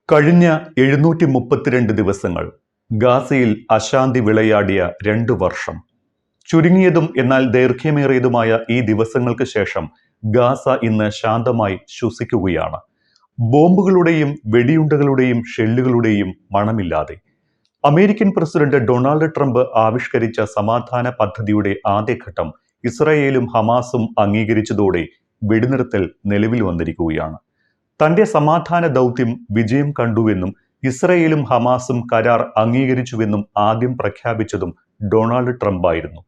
കഴിഞ്ഞ 732 ദിവസങ്ങൾ ഗാസയിൽ അശാന്തി വിളയാടിയ 2 വർഷം. ചുരുങ്ങിയതും എന്നാൽ ദൈർഘ്യമേറിയതുമായ ഈ ദിവസങ്ങൾക്ക് ശേഷം ഗാസ ഇന്ന് ശാന്തമായി ശ്വസിക്കുകയാണ്. ബോംബുകളുടെയും വെടിയുണ്ടകളുടെയും ഷെല്ലുകളുടെയും മണമില്ലാതെ. അമേരിക്കൻ പ്രസിഡന്റ് ഡൊണാൾഡ് ട്രംപ് ആവിഷ്കരിച്ച സമാധാന പദ്ധതിയുടെ ആദ്യഘട്ടം ഇസ്രായേലും ഹമാസും അംഗീകരിച്ചതോടെ വെടിനിർത്തൽ നിലവിൽ വന്നിരിക്കുകയാണ്. തന്റെ സമാധാന ദൗത്യം വിജയം കണ്ടുവെന്നും ഇസ്രയേലും ഹമാസും കരാർ അംഗീകരിച്ചുവെന്നും ആദ്യം പ്രഖ്യാപിച്ചതും ഡൊണാൾഡ് ട്രംപ് ആയിരുന്നു.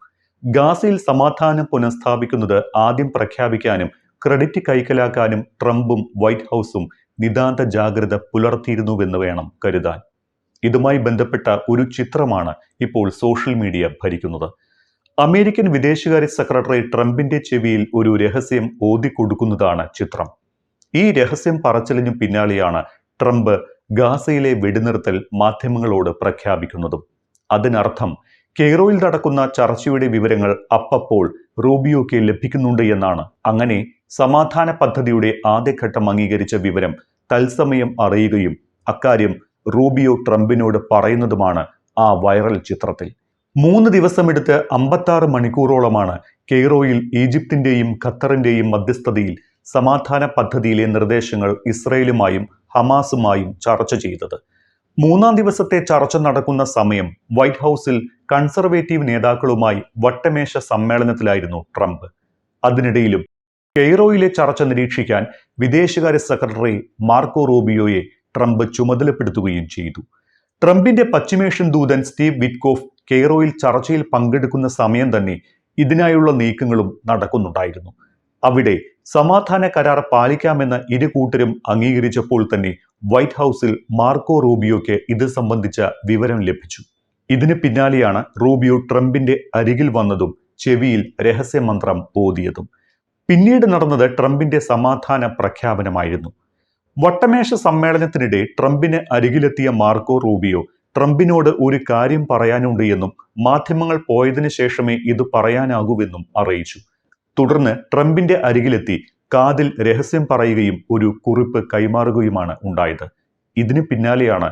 ഗാസയിൽ സമാധാനം പുനഃസ്ഥാപിക്കുന്നത് ആദ്യം പ്രഖ്യാപിക്കാനും ക്രെഡിറ്റ് കൈക്കലാക്കാനും ട്രംപും വൈറ്റ് ഹൗസും നിതാന്ത ജാഗ്രത പുലർത്തിയിരുന്നുവെന്ന് വേണം കരുതാൻ. ഇതുമായി ബന്ധപ്പെട്ട ഒരു ചിത്രമാണ് ഇപ്പോൾ സോഷ്യൽ മീഡിയ ഭരിക്കുന്നത്. അമേരിക്കൻ വിദേശകാര്യ സെക്രട്ടറി ട്രംപിന്റെ ചെവിയിൽ ഒരു രഹസ്യം ഓതിക്കൊടുക്കുന്നതാണ് ചിത്രം. ഈ രഹസ്യം പറച്ചിലിനു പിന്നാലെയാണ് ട്രംപ് ഗാസയിലെ വെടിനിർത്തൽ മാധ്യമങ്ങളോട് പ്രഖ്യാപിക്കുന്നതും. അതിനർത്ഥം കെയ്റോയിൽ നടക്കുന്ന ചർച്ചയുടെ വിവരങ്ങൾ അപ്പപ്പോൾ റൂബിയോയ്ക്ക് ലഭിക്കുന്നുണ്ട് എന്നാണ്. അങ്ങനെ സമാധാന പദ്ധതിയുടെ ആദ്യഘട്ടം അംഗീകരിച്ച വിവരം തത്സമയം അറിയുകയും അക്കാര്യം റൂബിയോ ട്രംപിനോട് പറയുന്നതുമാണ് ആ വൈറൽ ചിത്രത്തിൽ. 3 ദിവസമെടുത്ത് 56 മണിക്കൂറോളമാണ് കെയ്റോയിൽ ഈജിപ്തിന്റെയും ഖത്തറിന്റെയും മധ്യസ്ഥതയിൽ സമാധാന പദ്ധതിയിലെ നിർദ്ദേശങ്ങൾ ഇസ്രയേലുമായും ഹമാസുമായും ചർച്ച ചെയ്തത്. 3-ാം ദിവസത്തെ ചർച്ച നടക്കുന്ന സമയം വൈറ്റ് ഹൗസിൽ കൺസർവേറ്റീവ് നേതാക്കളുമായി വട്ടമേശ സമ്മേളനത്തിലായിരുന്നു ട്രംപ്. അതിനിടയിലും കെയ്റോയിലെ ചർച്ച നിരീക്ഷിക്കാൻ വിദേശകാര്യ സെക്രട്ടറി മാർക്കോ റൂബിയോയെ ട്രംപ് ചുമതലപ്പെടുത്തുകയും ചെയ്തു. ട്രംപിന്റെ പശ്ചിമേഷ്യൻ ദൂതൻ സ്റ്റീവ് വിറ്റ്കോഫ് കെയ്റോയിൽ ചർച്ചയിൽ പങ്കെടുക്കുന്ന സമയം തന്നെ ഇതിനായുള്ള നീക്കങ്ങളും നടക്കുന്നുണ്ടായിരുന്നു. അവിടെ സമാധാന കരാർ പാലിക്കാമെന്ന് ഇരു കൂട്ടരും അംഗീകരിച്ചപ്പോൾ തന്നെ വൈറ്റ് ഹൗസിൽ മാർക്കോ റൂബിയോയ്ക്ക് ഇത് സംബന്ധിച്ച വിവരം ലഭിച്ചു. ഇതിന് പിന്നാലെയാണ് റൂബിയോ ട്രംപിന്റെ അരികിൽ വന്നതും ചെവിയിൽ രഹസ്യമന്ത്രം ഓതിയതും. പിന്നീട് നടന്നത് ട്രംപിന്റെ സമാധാന പ്രഖ്യാപനമായിരുന്നു. വട്ടമേശ സമ്മേളനത്തിനിടെ ട്രംപിന് അരികിലെത്തിയ മാർക്കോ റൂബിയോ ട്രംപിനോട് ഒരു കാര്യം പറയാനുണ്ട് എന്നും മാധ്യമങ്ങൾ പോയതിനു ശേഷമേ ഇത് പറയാനാകൂവെന്നും അറിയിച്ചു. തുടർന്ന് ട്രംപിന്റെ അരികിലെത്തി കാതിൽ രഹസ്യം പറയുകയും ഒരു കുറിപ്പ് കൈമാറുകയുമാണ് ഉണ്ടായത്. ഇതിനു പിന്നാലെയാണ്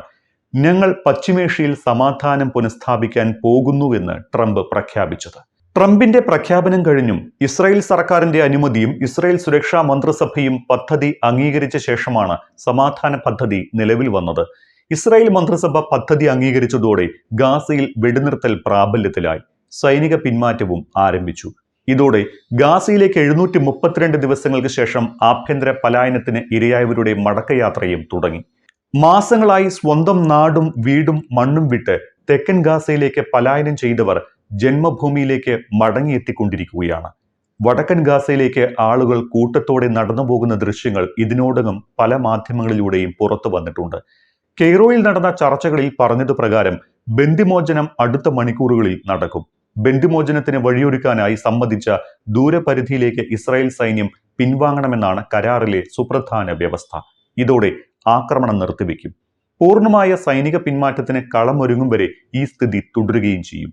ഞങ്ങൾ പശ്ചിമേഷ്യയിൽ സമാധാനം പുനഃസ്ഥാപിക്കാൻ പോകുന്നുവെന്ന് ട്രംപ് പ്രഖ്യാപിച്ചത്. ട്രംപിന്റെ പ്രഖ്യാപനം കഴിഞ്ഞും ഇസ്രായേൽ സർക്കാരിന്റെ അനുമതിയും ഇസ്രായേൽ സുരക്ഷാ മന്ത്രിസഭയും പദ്ധതി അംഗീകരിച്ച ശേഷമാണ് സമാധാന പദ്ധതി നിലവിൽ വന്നത്. ഇസ്രായേൽ മന്ത്രിസഭ പദ്ധതി അംഗീകരിച്ചതോടെ ഗാസയിൽ വെടിനിർത്തൽ പ്രാബല്യത്തിലായി. സൈനിക പിന്മാറ്റവും ആരംഭിച്ചു. ഇതോടെ ഗാസയിലേക്ക് 732 ദിവസങ്ങൾക്ക് ശേഷം ആഭ്യന്തര പലായനത്തിന് ഇരയായവരുടെ മടക്കയാത്രയും തുടങ്ങി. മാസങ്ങളായി സ്വന്തം നാടും വീടും മണ്ണും വിട്ട് തെക്കൻ ഗാസയിലേക്ക് പലായനം ചെയ്തവർ ജന്മഭൂമിയിലേക്ക് മടങ്ങിയെത്തിക്കൊണ്ടിരിക്കുകയാണ്. വടക്കൻ ഗാസയിലേക്ക് ആളുകൾ കൂട്ടത്തോടെ നടന്നു പോകുന്ന ദൃശ്യങ്ങൾ ഇതിനോടകം പല മാധ്യമങ്ങളിലൂടെയും പുറത്തു വന്നിട്ടുണ്ട്. കെയ്റോയിൽ നടന്ന ചർച്ചകളിൽ പറഞ്ഞതു പ്രകാരം ബന്ദിമോചനം അടുത്ത മണിക്കൂറുകളിൽ നടക്കും. ബന്ദിമോചനത്തിന് വഴിയൊരുക്കാനായി സമ്മതിച്ച ദൂരപരിധിയിലേക്ക് ഇസ്രായേൽ സൈന്യം പിൻവാങ്ങണമെന്നാണ് കരാറിലെ സുപ്രധാന വ്യവസ്ഥ. ഇതോടെ ആക്രമണം നിർത്തിവെക്കും. പൂർണ്ണമായ സൈനിക പിന്മാറ്റത്തിന് കളമൊരുങ്ങും വരെ ഈ സ്ഥിതി തുടരുകയും ചെയ്യും.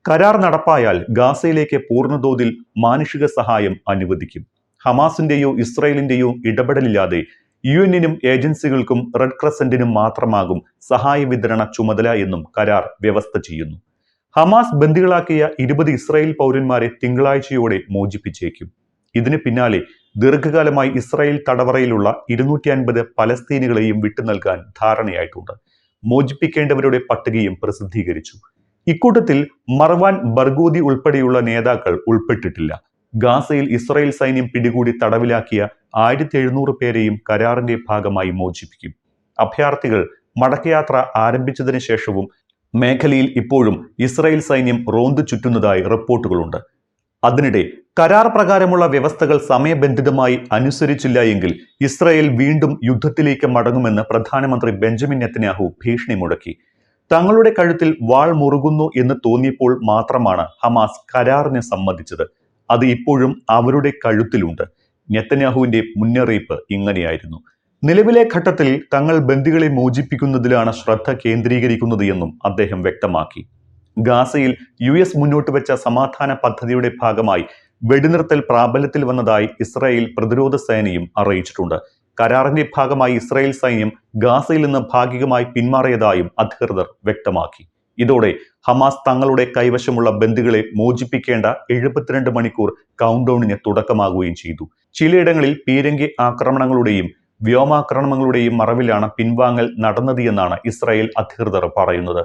കരാർ നടപ്പായാൽ ഗാസയിലേക്ക് പൂർണ്ണതോതിൽ മാനുഷിക സഹായം അനുവദിക്കും. ഹമാസിന്റെയോ ഇസ്രായേലിന്റെയോ ഇടപെടലില്ലാതെ UN-നും ഏജൻസികൾക്കും റെഡ് ക്രസന്റിനും മാത്രമാകും സഹായ വിതരണ ചുമതല എന്നും കരാർ വ്യവസ്ഥ ചെയ്യുന്നു. ഹമാസ് ബന്ദികളാക്കിയ 20 ഇസ്രായേൽ പൗരന്മാരെ തിങ്കളാഴ്ചയോടെ മോചിപ്പിച്ചേക്കും. ഇതിന് പിന്നാലെ ദീർഘകാലമായി ഇസ്രായേൽ തടവറയിലുള്ള 250 പലസ്തീനികളെയും വിട്ടു നൽകാൻ ധാരണയായിട്ടുണ്ട്. മോചിപ്പിക്കേണ്ടവരുടെ പട്ടികയും പ്രസിദ്ധീകരിച്ചു. ഇക്കൂട്ടത്തിൽ മർവാൻ ബർഗൂദി ഉൾപ്പെടെയുള്ള നേതാക്കൾ ഉൾപ്പെട്ടിട്ടില്ല. ഗാസയിൽ ഇസ്രായേൽ സൈന്യം പിടികൂടി തടവിലാക്കിയ 1700 പേരെയും കരാറിന്റെ ഭാഗമായി മോചിപ്പിക്കും. അഭയാർത്ഥികൾ മടക്കയാത്ര ആരംഭിച്ചതിന് ശേഷവും മേഖലയിൽ ഇപ്പോഴും ഇസ്രായേൽ സൈന്യം റോന്തു ചുറ്റുന്നതായി റിപ്പോർട്ടുകളുണ്ട്. അതിനിടെ കരാർ പ്രകാരമുള്ള വ്യവസ്ഥകൾ സമയബന്ധിതമായി അനുസരിച്ചില്ല എങ്കിൽ ഇസ്രായേൽ വീണ്ടും യുദ്ധത്തിലേക്ക് മടങ്ങുമെന്ന് പ്രധാനമന്ത്രി ബെഞ്ചമിൻ നെതന്യാഹു ഭീഷണി മുഴക്കി. തങ്ങളുടെ കഴുത്തിൽ വാൾ മുറുകുന്നു എന്ന് തോന്നിയപ്പോൾ മാത്രമാണ് ഹമാസ് കരാറിന് സമ്മതിച്ചത്. അത് ഇപ്പോഴും അവരുടെ കഴുത്തിലുണ്ട്. നെതന്യാഹുവിന്റെ മുന്നറിയിപ്പ് ഇങ്ങനെയായിരുന്നു: നിലവിലെ ഘട്ടത്തിൽ തങ്ങൾ ബന്ദികളെ മോചിപ്പിക്കുന്നതിലാണ് ശ്രദ്ധ കേന്ദ്രീകരിക്കുന്നത് എന്നും അദ്ദേഹം വ്യക്തമാക്കി. ഗാസയിൽ US മുന്നോട്ട് വെച്ച സമാധാന പദ്ധതിയുടെ ഭാഗമായി വെടിനിർത്തൽ പ്രാബല്യത്തിൽ വന്നതായി ഇസ്രായേൽ പ്രതിരോധ സേനയും അറിയിച്ചിട്ടുണ്ട്. കരാറിന്റെ ഭാഗമായി ഇസ്രായേൽ സൈന്യം ഗാസയിൽ നിന്ന് ഭാഗികമായി പിന്മാറിയതായും അധികൃതർ വ്യക്തമാക്കി. ഇതോടെ ഹമാസ് തങ്ങളുടെ കൈവശമുള്ള ബന്ദികളെ മോചിപ്പിക്കേണ്ട 72 മണിക്കൂർ കൗണ്ട് ഡൗണിന് തുടക്കമാകുകയും ചെയ്തു. ചിലയിടങ്ങളിൽ പീരങ്കി ആക്രമണങ്ങളുടെയും വ്യോമാക്രമണങ്ങളുടെയും മറവിലാണ് പിൻവാങ്ങൽ നടന്നത് എന്നാണ് ഇസ്രായേൽ അധികൃതർ പറയുന്നത്.